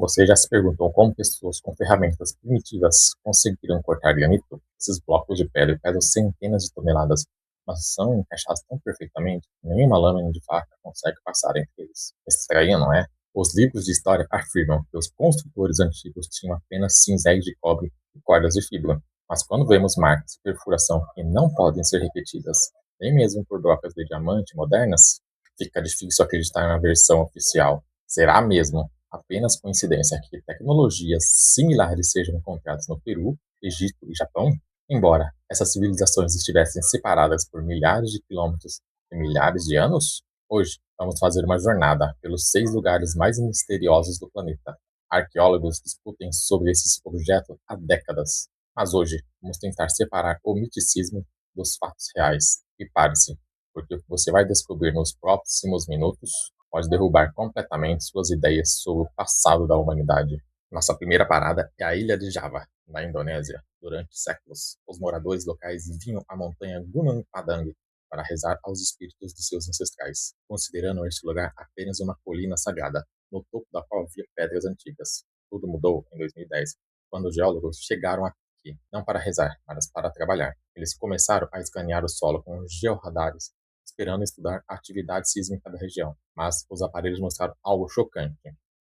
Você já se perguntou como pessoas com ferramentas primitivas conseguiram cortar granito? Esses blocos de pedra pesam centenas de toneladas, mas são encaixados tão perfeitamente que nenhuma lâmina de faca consegue passar entre eles. Estranho, não é? Os livros de história afirmam que os construtores antigos tinham apenas cinzéis de cobre e cordas de fibra, mas quando vemos marcas de perfuração que não podem ser repetidas, nem mesmo por brocas de diamante modernas, fica difícil acreditar na versão oficial. Será mesmo apenas coincidência que tecnologias similares sejam encontradas no Peru, Egito e Japão? Embora essas civilizações estivessem separadas por milhares de quilômetros e milhares de anos, hoje vamos fazer uma jornada pelos 6 lugares mais misteriosos do planeta. Arqueólogos discutem sobre esses objetos há décadas, mas hoje vamos tentar separar o miticismo dos fatos reais. E pare-se, porque o que você vai descobrir nos próximos minutos pode derrubar completamente suas ideias sobre o passado da humanidade. Nossa primeira parada é a ilha de Java, na Indonésia. Durante séculos, os moradores locais vinham à montanha Gunung Padang para rezar aos espíritos de seus ancestrais, considerando este lugar apenas uma colina sagrada, no topo da qual havia pedras antigas. Tudo mudou em 2010, quando os geólogos chegaram aqui, não para rezar, mas para trabalhar. Eles começaram a escanear o solo com georradares, esperando estudar a atividade sísmica da região, mas os aparelhos mostraram algo chocante.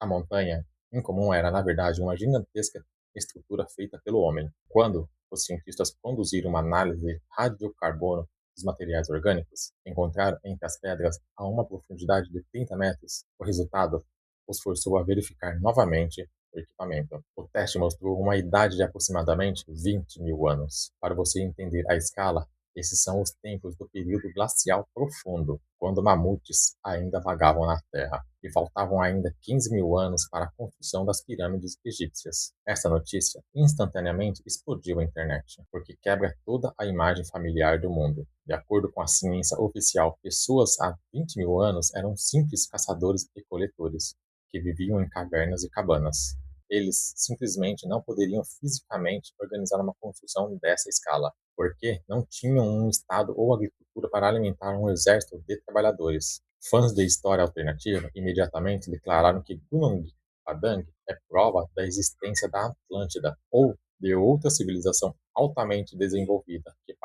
A montanha, em comum, era na verdade uma gigantesca estrutura feita pelo homem. Quando os cientistas conduziram uma análise de radiocarbono dos materiais orgânicos, encontraram entre as pedras a uma profundidade de 30 metros. O resultado os forçou a verificar novamente o equipamento. O teste mostrou uma idade de aproximadamente 20 mil anos. Para você entender a escala, esses são os tempos do período glacial profundo, quando mamutes ainda vagavam na Terra, e faltavam ainda 15 mil anos para a construção das pirâmides egípcias. Essa notícia instantaneamente explodiu a internet, porque quebra toda a imagem familiar do mundo. De acordo com a ciência oficial, pessoas há 20 mil anos eram simples caçadores e coletores, que viviam em cavernas e cabanas. Eles simplesmente não poderiam fisicamente organizar uma construção dessa escala, porque não tinham um Estado ou agricultura para alimentar um exército de trabalhadores. Fãs de história alternativa imediatamente declararam que Gunung Padang é prova da existência da Atlântida ou de outra civilização altamente desenvolvida que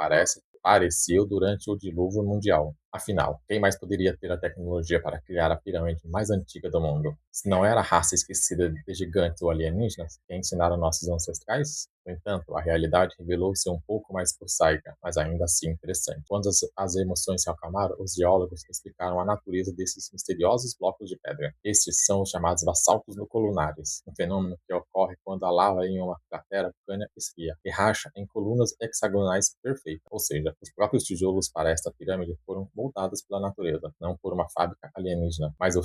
pareceu durante o dilúvio mundial. Afinal, quem mais poderia ter a tecnologia para criar a pirâmide mais antiga do mundo? Se não era a raça esquecida de gigantes ou alienígenas que ensinaram nossos ancestrais? No entanto, a realidade revelou-se um pouco mais prosaica, mas ainda assim interessante. Quando as emoções se acalmaram, os geólogos explicaram a natureza desses misteriosos blocos de pedra. Estes são os chamados bassaltos colunares, um fenômeno que ocorre quando a lava em uma cratera vulcânica esfria e racha em colunas hexagonais perfeitas, ou seja, os próprios tijolos para esta pirâmide foram moldados pela natureza, não por uma fábrica alienígena. Mas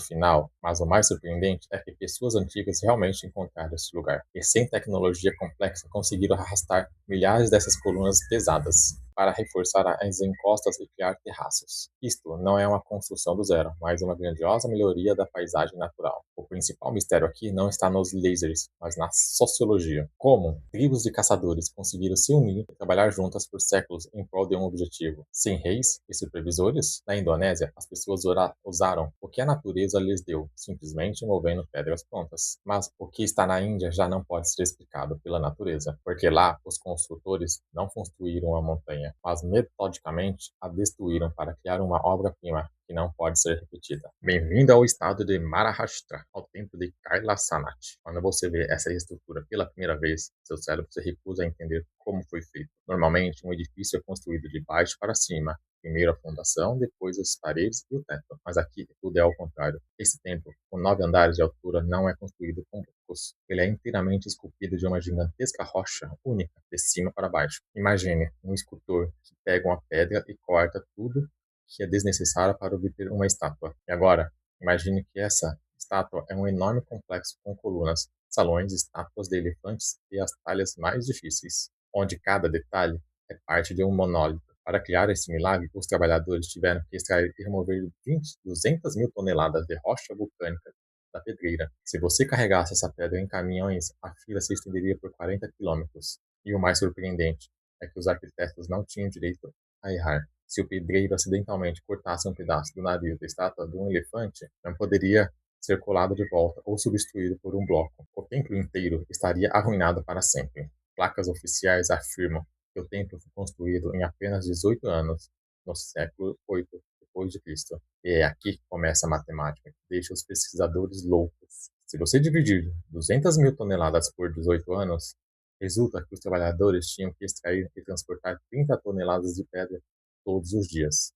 o mais surpreendente é que pessoas antigas realmente encontraram este lugar, e sem tecnologia complexa conseguiram arrastar milhares dessas colunas pesadas para reforçar as encostas e criar terraços. Isto não é uma construção do zero, mas uma grandiosa melhoria da paisagem natural. O principal mistério aqui não está nos lasers, mas na sociologia. Como tribos de caçadores conseguiram se unir e trabalhar juntas por séculos em prol de um objetivo? Sem reis e supervisores? Na Indonésia, as pessoas usaram o que a natureza lhes deu, simplesmente movendo pedras prontas. Mas o que está na Índia já não pode ser explicado pela natureza, porque lá os construtores não construíram a montanha, mas metodicamente a destruíram para criar uma obra-prima que não pode ser repetida. Bem-vindo ao estado de Maharashtra, ao templo de Kailasanath. Quando você vê essa estrutura pela primeira vez, seu cérebro se recusa a entender como foi feito. Normalmente, um edifício é construído de baixo para cima, primeiro a fundação, depois as paredes e o teto. Mas aqui tudo é ao contrário. Esse templo, com 9 andares de altura, não é construído com blocos. Ele é inteiramente esculpido de uma gigantesca rocha única, de cima para baixo. Imagine um escultor que pega uma pedra e corta tudo que é desnecessária para obter uma estátua. E agora, imagine que essa estátua é um enorme complexo com colunas, salões, estátuas de elefantes e as talhas mais difíceis, onde cada detalhe é parte de um monólito. Para criar esse milagre, os trabalhadores tiveram que extrair e remover 200 mil toneladas de rocha vulcânica da pedreira. Se você carregasse essa pedra em caminhões, a fila se estenderia por 40 quilômetros. E o mais surpreendente é que os arquitetos não tinham direito a errar. Se o pedreiro acidentalmente cortasse um pedaço do nariz da estátua de um elefante, não poderia ser colado de volta ou substituído por um bloco. O templo inteiro estaria arruinado para sempre. Placas oficiais afirmam que o templo foi construído em apenas 18 anos, no século VIII depois de Cristo. E é aqui que começa a matemática, que deixa os pesquisadores loucos. Se você dividir 200 mil toneladas por 18 anos, resulta que os trabalhadores tinham que extrair e transportar 30 toneladas de pedra todos os dias,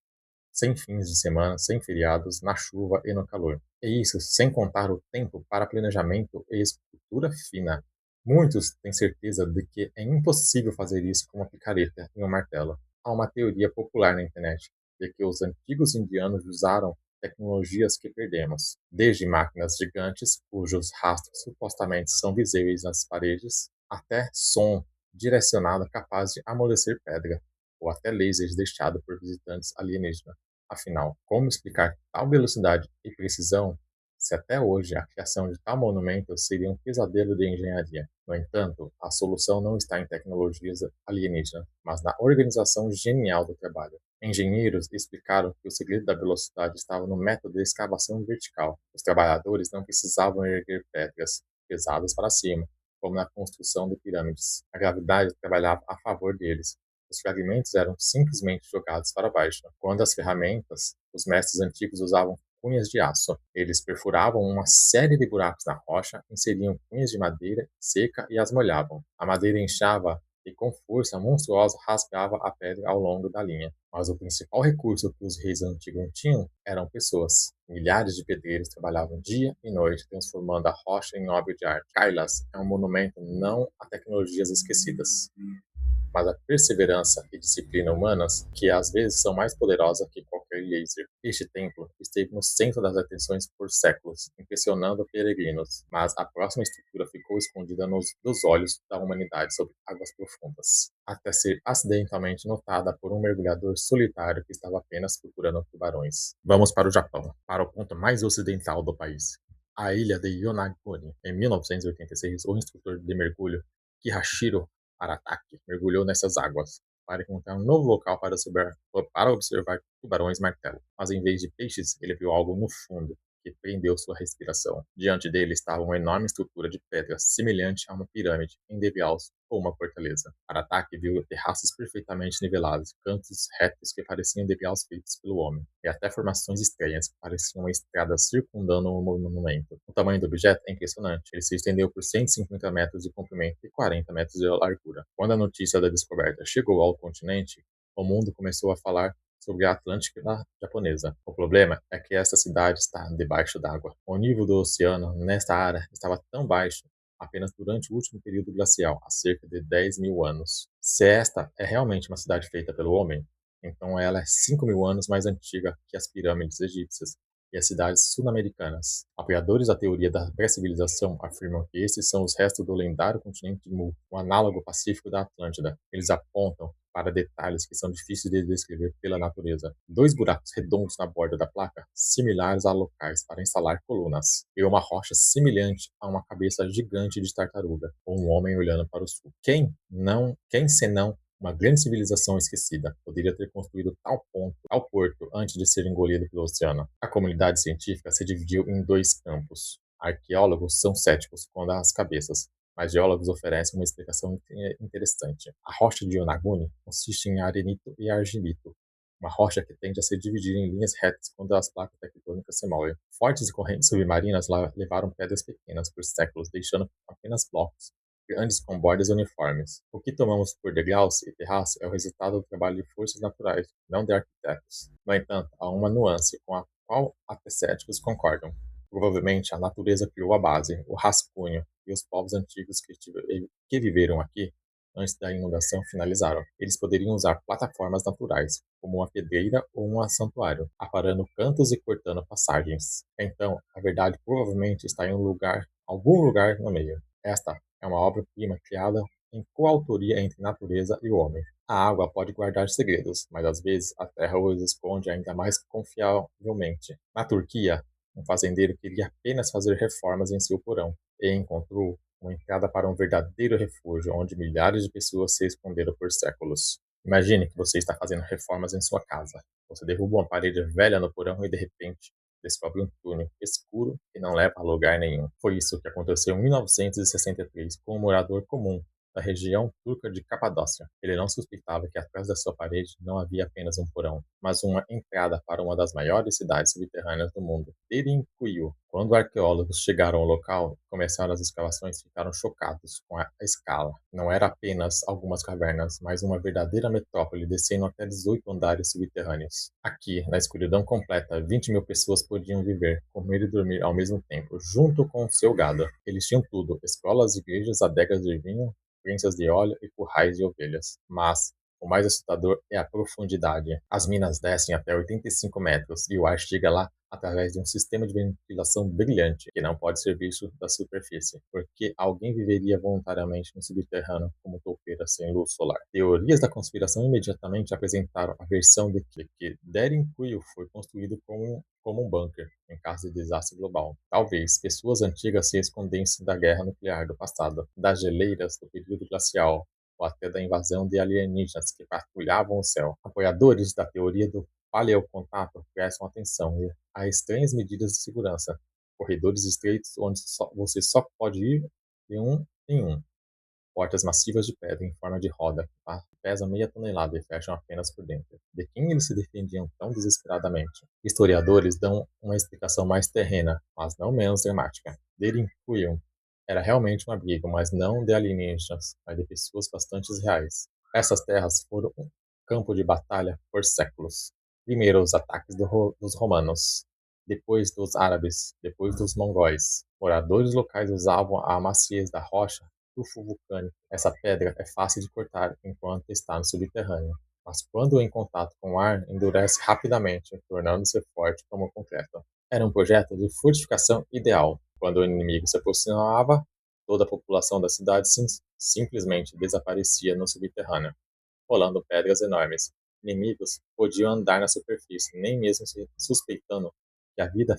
sem fins de semana, sem feriados, na chuva e no calor. E isso sem contar o tempo para planejamento e escultura fina. Muitos têm certeza de que é impossível fazer isso com uma picareta e um martelo. Há uma teoria popular na internet de que os antigos indianos usaram tecnologias que perdemos, desde máquinas gigantes, cujos rastros supostamente são visíveis nas paredes, até som direcionado capaz de amolecer pedra, ou até lasers deixados por visitantes alienígenas. Afinal, como explicar tal velocidade e precisão se até hoje a criação de tal monumento seria um pesadelo de engenharia? No entanto, a solução não está em tecnologias alienígenas, mas na organização genial do trabalho. Engenheiros explicaram que o segredo da velocidade estava no método de escavação vertical. Os trabalhadores não precisavam erguer pedras pesadas para cima, como na construção de pirâmides. A gravidade trabalhava a favor deles. Os fragmentos eram simplesmente jogados para baixo. Quando as ferramentas, os mestres antigos usavam cunhas de aço. Eles perfuravam uma série de buracos na rocha, inseriam cunhas de madeira seca e as molhavam. A madeira inchava e com força monstruosa rasgava a pedra ao longo da linha. Mas o principal recurso que os reis antigos tinham eram pessoas. Milhares de pedreiros trabalhavam dia e noite, transformando a rocha em obra de arte. Kailas é um monumento não a tecnologias esquecidas, mas a perseverança e disciplina humanas, que às vezes são mais poderosas que qualquer laser. Este templo esteve no centro das atenções por séculos, impressionando peregrinos, mas a próxima estrutura ficou escondida dos olhos da humanidade sob águas profundas, até ser acidentalmente notada por um mergulhador solitário que estava apenas procurando tubarões. Vamos para o Japão, para o ponto mais ocidental do país. A ilha de Yonaguni. Em 1986, o instrutor de mergulho Kihachiro Arataki mergulhou nessas águas para encontrar um novo local para observar tubarões-martelo. Mas em vez de peixes, ele viu algo no fundo que prendeu sua respiração. Diante dele estava uma enorme estrutura de pedra, semelhante a uma pirâmide em degrau ou uma fortaleza. Arataki viu terraços perfeitamente nivelados, cantos retos que pareciam degraus feitos pelo homem, e até formações estranhas que pareciam uma estrada circundando o monumento. O tamanho do objeto é impressionante. Ele se estendeu por 150 metros de comprimento e 40 metros de largura. Quando a notícia da descoberta chegou ao continente, o mundo começou a falar sobre a Atlântica japonesa. O problema é que essa cidade está debaixo d'água. O nível do oceano nesta área estava tão baixo apenas durante o último período glacial, há cerca de 10 mil anos. Se esta é realmente uma cidade feita pelo homem, então ela é 5 mil anos mais antiga que as pirâmides egípcias e as cidades sul-americanas. Apoiadores da teoria da pré-civilização afirmam que esses são os restos do lendário continente Mu, o análogo pacífico da Atlântida. Eles apontam para detalhes que são difíceis de descrever pela natureza. Dois buracos redondos na borda da placa, similares a locais para instalar colunas, e uma rocha semelhante a uma cabeça gigante de tartaruga, ou um homem olhando para o sul. Quem senão uma grande civilização esquecida poderia ter construído tal ponto, tal porto, antes de ser engolido pelo oceano? A comunidade científica se dividiu em dois campos. Arqueólogos são céticos quanto às cabeças, mas geólogos oferecem uma explicação interessante. A rocha de Yonaguni consiste em arenito e argilito, uma rocha que tende a se dividir em linhas retas quando as placas tectônicas se movem. Fortes correntes submarinas levaram pedras pequenas por séculos, deixando apenas blocos grandes com bordas uniformes. O que tomamos por degraus e terraço é o resultado do trabalho de forças naturais, não de arquitetos. No entanto, há uma nuance com a qual até céticos concordam. Provavelmente a natureza criou a base, o rascunho, e os povos antigos que viveram aqui antes da inundação finalizaram. Eles poderiam usar plataformas naturais, como uma pedreira ou um santuário, aparando cantos e cortando passagens. Então, a verdade provavelmente está em algum lugar no meio. Esta é uma obra-prima criada em coautoria entre natureza e o homem. A água pode guardar segredos, mas às vezes a terra os esconde ainda mais confiavelmente. Na Turquia, um fazendeiro queria apenas fazer reformas em seu porão e encontrou uma entrada para um verdadeiro refúgio onde milhares de pessoas se esconderam por séculos. Imagine que você está fazendo reformas em sua casa. Você derruba uma parede velha no porão e, de repente, descobre um túnel escuro que não leva a lugar nenhum. Foi isso que aconteceu em 1963 com um morador comum da região turca de Capadócia. Ele não suspeitava que atrás da sua parede não havia apenas um porão, mas uma entrada para uma das maiores cidades subterrâneas do mundo, Derinkuyu. Quando arqueólogos chegaram ao local e começaram as escavações, ficaram chocados com a escala. Não era apenas algumas cavernas, mas uma verdadeira metrópole descendo até 18 andares subterrâneos. Aqui, na escuridão completa, 20 mil pessoas podiam viver, comer e dormir ao mesmo tempo, junto com o seu gado. Eles tinham tudo: escolas, igrejas, adegas de vinho, prensas de óleo e currais de ovelhas. Mas o mais assustador é a profundidade. As minas descem até 85 metros e o ar chega lá através de um sistema de ventilação brilhante que não pode ser visto da superfície, porque alguém viveria voluntariamente no subterrâneo como toupeira sem luz solar. Teorias da conspiração imediatamente apresentaram a versão de que Derinkuyu foi construído como um bunker em caso de desastre global. Talvez pessoas antigas se escondessem da guerra nuclear do passado, das geleiras do período glacial, ou até da invasão de alienígenas que patrulhavam o céu. Apoiadores da teoria do paleocontato prestam atenção a estranhas medidas de segurança, corredores estreitos onde você só pode ir de um em um, portas massivas de pedra em forma de roda que pesam meia tonelada e fecham apenas por dentro. De quem eles se defendiam tão desesperadamente? Historiadores dão uma explicação mais terrena, mas não menos dramática. Derinkuyu era realmente um abrigo, mas não de alienígenas, mas de pessoas bastante reais. Essas terras foram um campo de batalha por séculos. Primeiro os ataques dos romanos, depois dos árabes, depois dos mongóis. Moradores locais usavam a maciez da rocha, tufo vulcânico. Essa pedra é fácil de cortar enquanto está no subterrâneo, mas quando em contato com o ar, endurece rapidamente, tornando-se forte como concreto. Era um projeto de fortificação ideal. Quando o inimigo se aproximava, toda a população da cidade simplesmente desaparecia no subterrâneo, rolando pedras enormes. Inimigos podiam andar na superfície, nem mesmo se suspeitando que a vida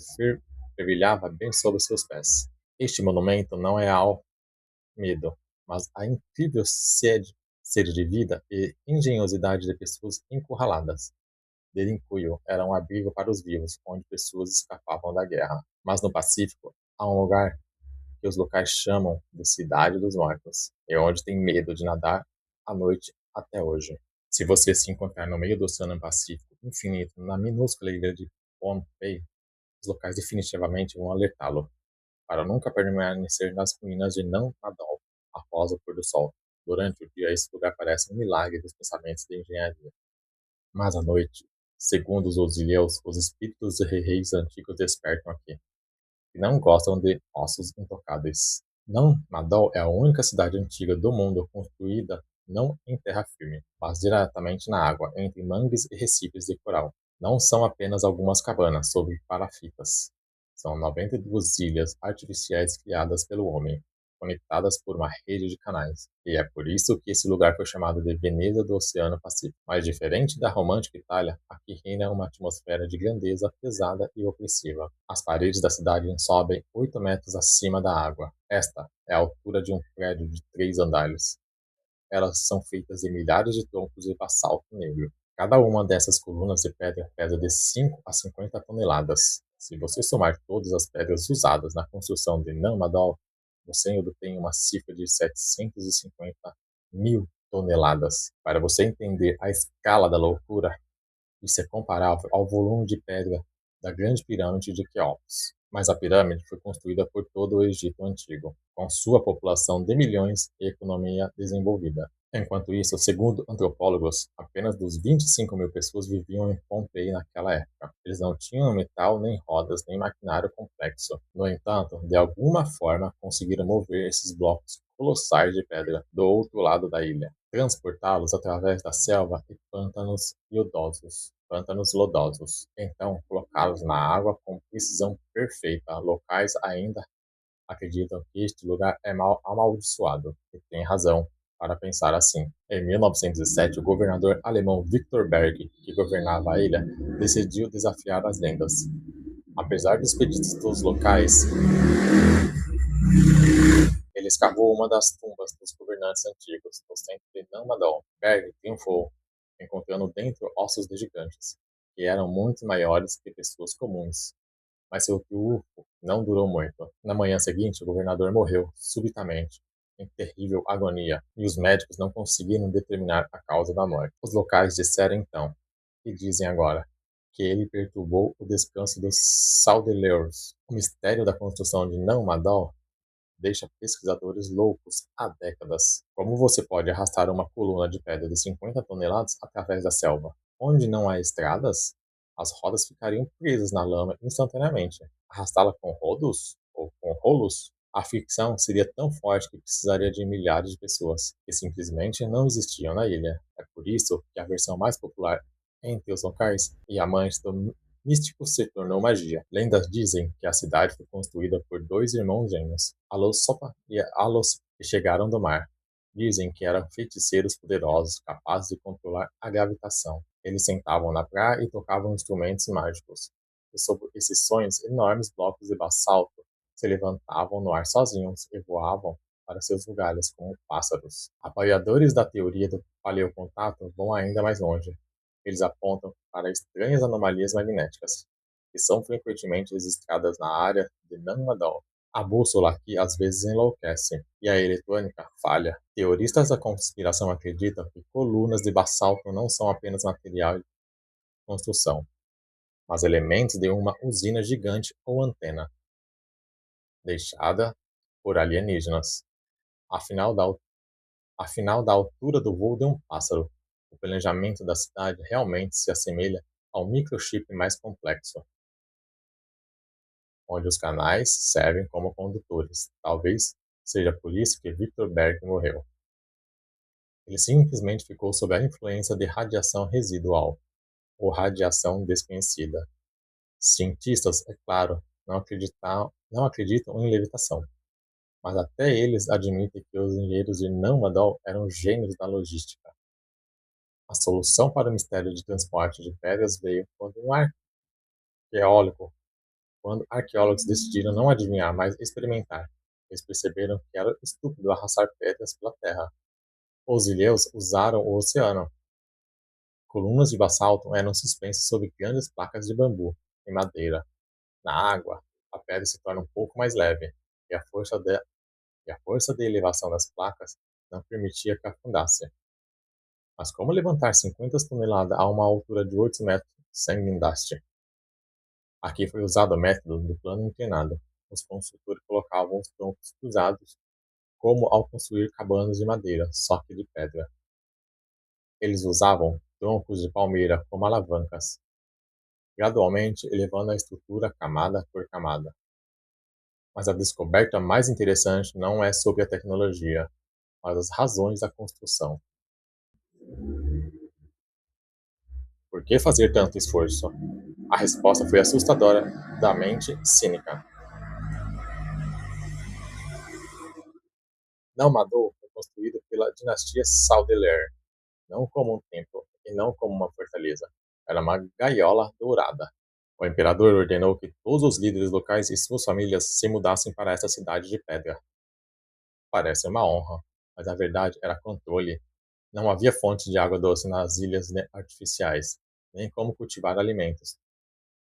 fervilhava bem sob seus pés. Este monumento não é ao medo, mas a incrível sede de vida e engenhosidade de pessoas encurraladas. Derinkuyu era um abrigo para os vivos, onde pessoas escapavam da guerra. Mas no Pacífico, há um lugar que os locais chamam de Cidade dos Mortos, e onde tem medo de nadar à noite até hoje. Se você se encontrar no meio do Oceano Pacífico infinito, na minúscula ilha de Pohnpei, os locais definitivamente vão alertá-lo para nunca permanecer nas ruínas de Não-Madol após o pôr do sol. Durante o dia, esse lugar parece um milagre dos pensamentos de engenharia. Mas à noite, segundo os Osileus, os espíritos de reis antigos despertam aqui, e não gostam de ossos intocáveis. Não-Madol é a única cidade antiga do mundo construída não em terra firme, mas diretamente na água, entre mangues e recifes de coral. Não são apenas algumas cabanas sobre palafitas. São 92 ilhas artificiais criadas pelo homem, conectadas por uma rede de canais. E é por isso que esse lugar foi chamado de Veneza do Oceano Pacífico. Mas diferente da romântica Itália, aqui reina uma atmosfera de grandeza pesada e opressiva. As paredes da cidade sobem 8 metros acima da água. Esta é a altura de um prédio de 3 andares. Elas são feitas de milhares de troncos de basalto negro. Cada uma dessas colunas de pedra pesa de 5 a 50 toneladas. Se você somar todas as pedras usadas na construção de Namadol, você obtém uma cifra de 750 mil toneladas. Para você entender a escala da loucura, isso é comparável ao volume de pedra da Grande Pirâmide de Quéops. Mas a pirâmide foi construída por todo o Egito Antigo, com sua população de milhões e economia desenvolvida. Enquanto isso, segundo antropólogos, apenas dos 25 mil pessoas viviam em Pompei naquela época. Eles não tinham metal, nem rodas, nem maquinário complexo. No entanto, de alguma forma, conseguiram mover esses blocos colossais de pedra do outro lado da ilha, transportá-los através da selva e pântanos lodosos, então colocá-los na água com precisão perfeita. Locais ainda acreditam que este lugar é mal amaldiçoado, e tem razão para pensar assim. Em 1907, o governador alemão Victor Berg, que governava a ilha, decidiu desafiar as lendas. Apesar dos pedidos dos locais, ele escavou uma das tumbas dos governantes antigos, no centro de Namadol. Berg triunfou, encontrando dentro ossos de gigantes, que eram muito maiores que pessoas comuns. Mas seu triunfo não durou muito. Na manhã seguinte, o governador morreu subitamente, em terrível agonia, e os médicos não conseguiram determinar a causa da morte. Os locais disseram então, e dizem agora, que ele perturbou o descanso dos Saudeleurs. O mistério da construção de Não-Madol deixa pesquisadores loucos há décadas. Como você pode arrastar uma coluna de pedra de 50 toneladas através da selva? Onde não há estradas, as rodas ficariam presas na lama instantaneamente. Arrastá-la com rodos ou com rolos? A ficção seria tão forte que precisaria de milhares de pessoas que simplesmente não existiam na ilha. É por isso que a versão mais popular entre os locais e amantes do místico se tornou magia. Lendas dizem que a cidade foi construída por dois irmãos gêmeos, Alossopa e Alos, que chegaram do mar. Dizem que eram feiticeiros poderosos, capazes de controlar a gravitação. Eles sentavam na praia e tocavam instrumentos mágicos. E sob esses sonhos, enormes blocos de basalto se levantavam no ar sozinhos e voavam para seus lugares como pássaros. Apoiadores da teoria do paleocontato vão ainda mais longe. Eles apontam para estranhas anomalias magnéticas, que são frequentemente registradas na área de Nanmadol. A bússola aqui às vezes enlouquece e a eletrônica falha. Teoristas da conspiração acreditam que colunas de basalto não são apenas material de construção, mas elementos de uma usina gigante ou antena, deixada por alienígenas. Afinal da, afinal da altura do voo de um pássaro, o planejamento da cidade realmente se assemelha ao microchip mais complexo, onde os canais servem como condutores. Talvez seja por isso que Victor Berg morreu. Ele simplesmente ficou sob a influência de radiação residual, ou radiação desconhecida. Cientistas, é claro, não acreditam em levitação, mas até eles admitem que os engenheiros de Não-Madol eram gênios da logística. A solução para o mistério de transporte de pedras veio arqueólogo, quando arqueólogos decidiram não adivinhar, mas experimentar. Eles perceberam que era estúpido arrastar pedras pela terra. Os ilhéus usaram o oceano. Colunas de basalto eram suspensas sobre grandes placas de bambu e madeira. Na água, a pedra se torna um pouco mais leve, e a força de elevação das placas não permitia que afundasse. Mas como levantar 50 toneladas a uma altura de 8 metros sem guindaste? Aqui foi usado o método do plano inclinado. Os construtores colocavam os troncos cruzados, como ao construir cabanas de madeira, só que de pedra. Eles usavam troncos de palmeira como alavancas, gradualmente elevando a estrutura camada por camada. Mas a descoberta mais interessante não é sobre a tecnologia, mas as razões da construção. Por que fazer tanto esforço? A resposta foi assustadora da mente cínica. Naumador foi construído pela dinastia Saudeler, não como um templo e não como uma fortaleza. Era uma gaiola dourada. O imperador ordenou que todos os líderes locais e suas famílias se mudassem para essa cidade de pedra. Parece uma honra, mas a verdade era controle. Não havia fonte de água doce nas ilhas artificiais, nem como cultivar alimentos.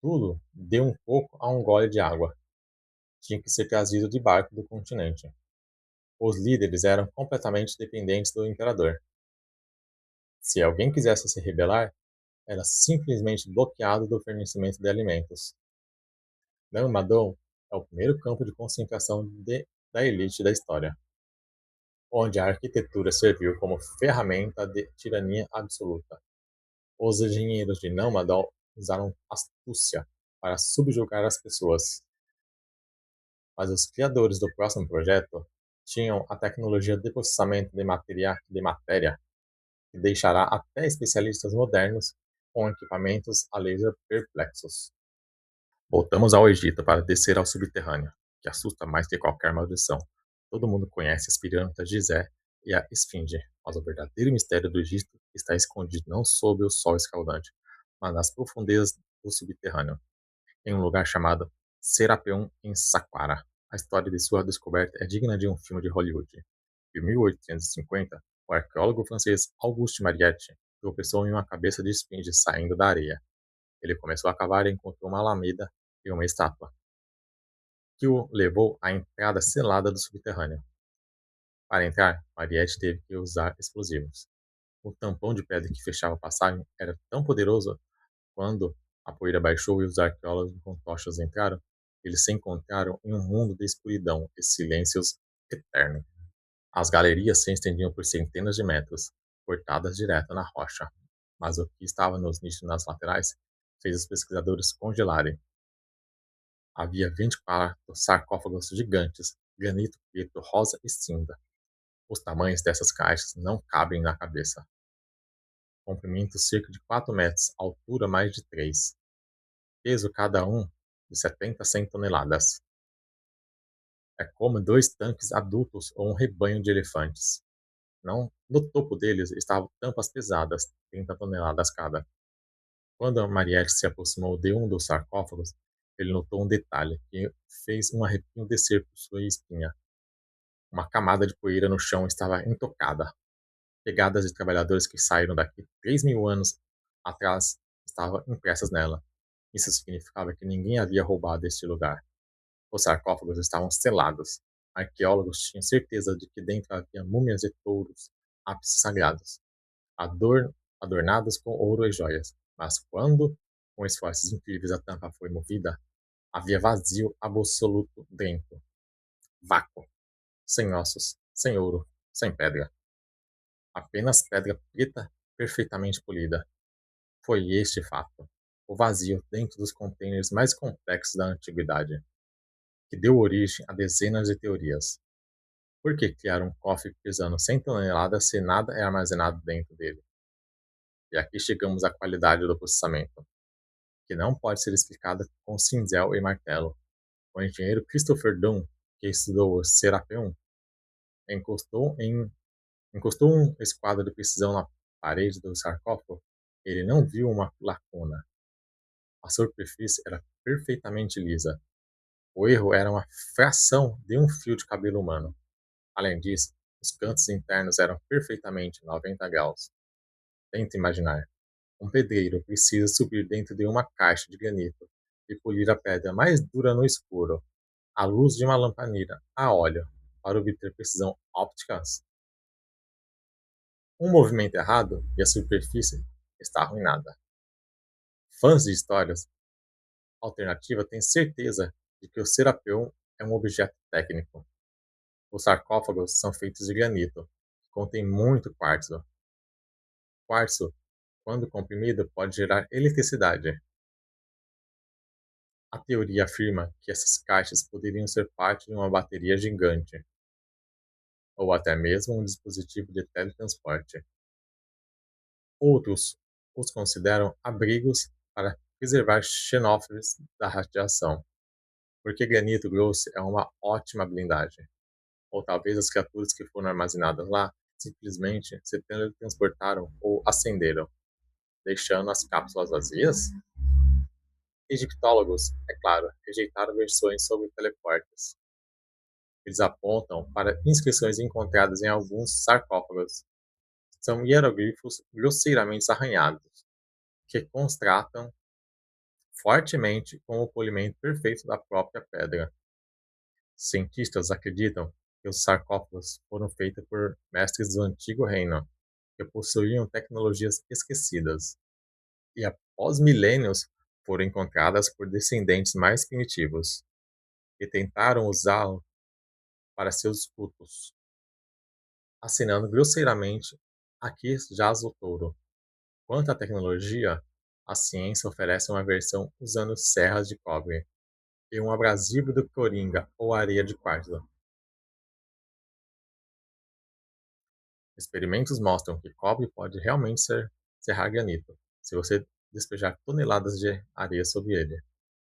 Tudo deu um pouco a um gole de água. Tinha que ser trazido de barco do continente. Os líderes eram completamente dependentes do imperador. Se alguém quisesse se rebelar, era simplesmente bloqueado do fornecimento de alimentos. Nanmadol é o primeiro campo de concentração da elite da história, onde a arquitetura serviu como ferramenta de tirania absoluta. Os engenheiros de Nanmadol usaram astúcia para subjugar as pessoas, mas os criadores do próximo projeto tinham a tecnologia de processamento de matéria que deixará até especialistas modernos com equipamentos a laser perplexos. Voltamos ao Egito para descer ao subterrâneo, que assusta mais que qualquer maldição. Todo mundo conhece as pirâmides de Gizé e a Esfinge, mas o verdadeiro mistério do Egito está escondido não sob o sol escaldante, mas nas profundezas do subterrâneo, em um lugar chamado Serapeum em Saqqara. A história de sua descoberta é digna de um filme de Hollywood. Em 1850, o arqueólogo francês Auguste Mariette tropeçou em uma cabeça de esfinge saindo da areia. Ele começou a cavar e encontrou uma alameda e uma estátua, que o levou à entrada selada do subterrâneo. Para entrar, Mariette teve que usar explosivos. O tampão de pedra que fechava a passagem era tão poderoso quando a poeira baixou e os arqueólogos com tochas entraram, eles se encontraram em um mundo de escuridão e silêncios eternos. As galerias se estendiam por centenas de metros, cortadas direto na rocha, mas o que estava nos nichos nas laterais fez os pesquisadores congelarem. Havia 24 sarcófagos gigantes, granito preto, rosa e cinza. Os tamanhos dessas caixas não cabem na cabeça. Comprimento cerca de 4 metros, altura mais de 3. Peso cada um de 70 a 100 toneladas. É como dois tanques adultos ou um rebanho de elefantes. Não, no topo deles estavam tampas pesadas, 30 toneladas cada. Quando Mariette se aproximou de um dos sarcófagos, ele notou um detalhe que fez um arrepio descer por sua espinha. Uma camada de poeira no chão estava intocada. Pegadas de trabalhadores que saíram daqui 3.000 anos atrás estavam impressas nela. Isso significava que ninguém havia roubado este lugar. Os sarcófagos estavam selados. Arqueólogos tinham certeza de que dentro havia múmias de touros, ápices sagrados, adornados com ouro e joias. Mas quando, com esforços incríveis, a tampa foi movida, havia vazio absoluto dentro. Vácuo. Sem ossos, sem ouro, sem pedra. Apenas pedra preta perfeitamente polida. Foi este fato, o vazio dentro dos contêineres mais complexos da antiguidade, que deu origem a dezenas de teorias. Por que criar um cofre pesando 100 toneladas se nada é armazenado dentro dele? E aqui chegamos à qualidade do processamento, que não pode ser explicada com cinzel e martelo. O engenheiro Christopher Dunn, que estudou o Serapeum, encostou, encostou um esquadro de precisão na parede do sarcófago. Ele não viu uma lacuna. A superfície era perfeitamente lisa. O erro era uma fração de um fio de cabelo humano. Além disso, os cantos internos eram perfeitamente 90 graus. Tente imaginar. Um pedreiro precisa subir dentro de uma caixa de granito e polir a pedra mais dura no escuro, à luz de uma lamparina a óleo, para obter precisão óptica. Um movimento errado e a superfície está arruinada. Fãs de histórias alternativas têm certeza de que o Serapeum é um objeto técnico. Os sarcófagos são feitos de granito, que contém muito quartzo. Quartzo, quando comprimido, pode gerar eletricidade. A teoria afirma que essas caixas poderiam ser parte de uma bateria gigante, ou até mesmo um dispositivo de teletransporte. Outros os consideram abrigos para preservar xenófobos da radiação, porque granito grosso é uma ótima blindagem. Ou talvez as criaturas que foram armazenadas lá simplesmente se teletransportaram ou acenderam, deixando as cápsulas vazias? Egiptólogos, é claro, rejeitaram versões sobre teleportes. Eles apontam para inscrições encontradas em alguns sarcófagos. São hieroglifos grosseiramente arranhados, que contrastam fortemente com o polimento perfeito da própria pedra. Cientistas acreditam que os sarcófagos foram feitos por mestres do Antigo Reino, que possuíam tecnologias esquecidas, e após milênios foram encontradas por descendentes mais primitivos, que tentaram usá-lo para seus cultos, assinando grosseiramente: aqui jaz o touro. Quanto à tecnologia, a ciência oferece uma versão usando serras de cobre e um abrasivo de coringa ou areia de quartzo. Experimentos mostram que cobre pode realmente serrar granito, se você despejar toneladas de areia sobre ele,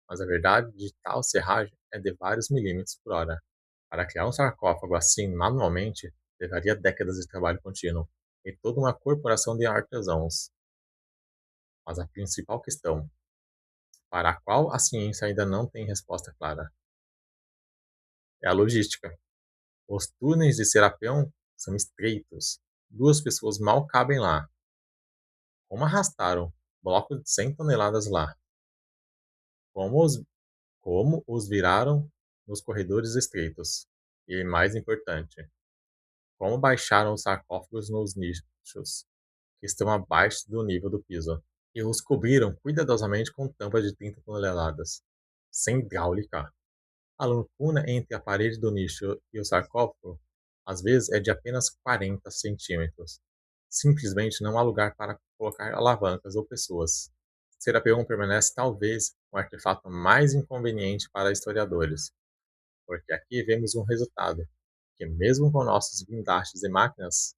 mas a verdade de tal serragem é de vários milímetros por hora. Para criar um sarcófago assim manualmente, levaria décadas de trabalho contínuo e toda uma corporação de artesãos. Mas a principal questão, para a qual a ciência ainda não tem resposta clara, é a logística. Os túneis de Serapeum são estreitos, duas pessoas mal cabem lá. Como arrastaram blocos de 100 toneladas lá? Como os como os viraram nos corredores estreitos, e mais importante, como baixaram os sarcófagos nos nichos que estão abaixo do nível do piso, e os cobriram cuidadosamente com tampas de 30 toneladas, sem hidráulica. A lacuna entre a parede do nicho e o sarcófago, às vezes, é de apenas 40 centímetros. Simplesmente não há lugar para colocar alavancas ou pessoas. Serapeum permanece talvez o artefato mais inconveniente para historiadores, porque aqui vemos um resultado que, mesmo com nossos guindastes e máquinas,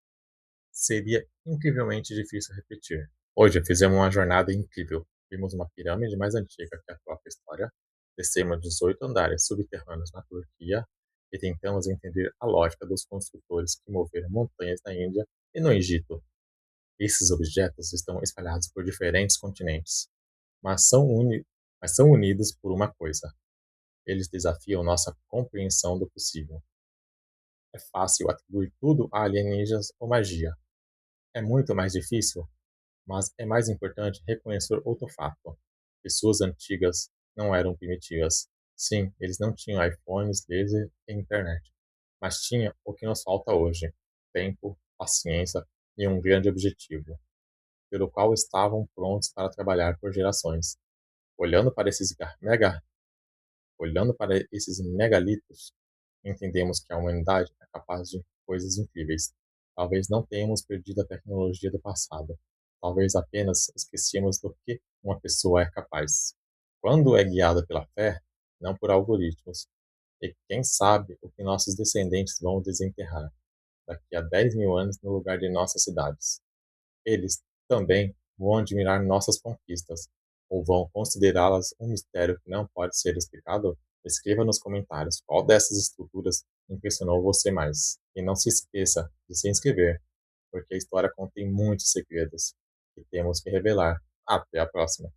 seria incrivelmente difícil repetir. Hoje fizemos uma jornada incrível. Vimos uma pirâmide mais antiga que a própria história, descemos 18 andares subterrâneos na Turquia e tentamos entender a lógica dos construtores que moveram montanhas na Índia e no Egito. Esses objetos estão espalhados por diferentes continentes, mas mas são unidos por uma coisa: eles desafiam nossa compreensão do possível. É fácil atribuir tudo a alienígenas ou magia. É muito mais difícil, mas é mais importante reconhecer outro fato: pessoas antigas não eram primitivas. Sim, eles não tinham iPhones, laser e internet, mas tinham o que nos falta hoje: tempo, paciência e um grande objetivo, pelo qual estavam prontos para trabalhar por gerações. Olhando para esses mega, olhando para esses megalitos, entendemos que a humanidade é capaz de coisas incríveis. Talvez não tenhamos perdido a tecnologia do passado. Talvez apenas esquecemos do que uma pessoa é capaz. Quando é guiada pela fé, não por algoritmos. E quem sabe o que nossos descendentes vão desenterrar daqui a 10 mil anos no lugar de nossas cidades. Eles também vão admirar nossas conquistas, ou vão considerá-las um mistério que não pode ser explicado? Escreva nos comentários qual dessas estruturas impressionou você mais. E não se esqueça de se inscrever, porque a história contém muitos segredos que temos que revelar. Até a próxima!